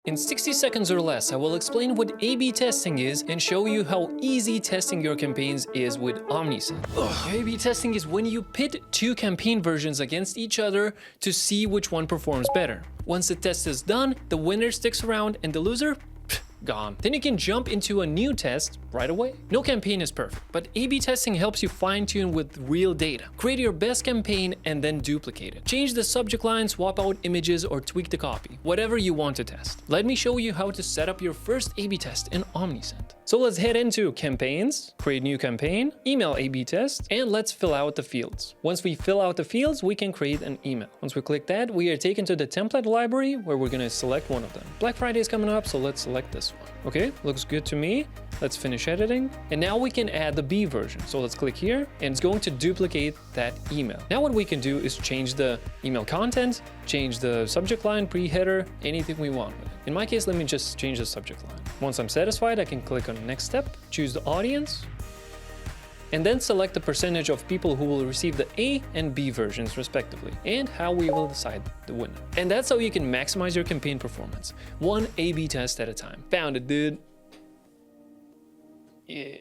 In 60 seconds or less, I will explain what A/B testing is and show you how easy testing your campaigns is with Omnisend. A/B testing is when you pit two campaign versions against each other to see which one performs better. Once the test is done, the winner sticks around and the loser, gone. Then you can jump into a new test right away. No campaign is perfect, but A/B testing helps you fine-tune with real data. Create your best campaign and then duplicate it. Change the subject line, swap out images, or tweak the copy. Whatever you want to test. Let me show you how to set up your first A/B test in Omnisend. So let's head into campaigns, create new campaign, email A/B test, and let's fill out the fields. Once we fill out the fields, we can create an email. Once we click that, we are taken to the template library where we're gonna select one of them. Black Friday is coming up, so let's select this one. Okay, looks good to me. Let's finish editing. And now we can add the B version. So let's click here and it's going to duplicate that email. Now what we can do is change the email content, change the subject line, pre-header, anything we want with it. In my case, let me just change the subject line. Once I'm satisfied, I can click on next step, choose the audience, and then select the percentage of people who will receive the A and B versions respectively, and how we will decide the winner. And that's how you can maximize your campaign performance, one A/B test at a time. Found it, dude. Yeah.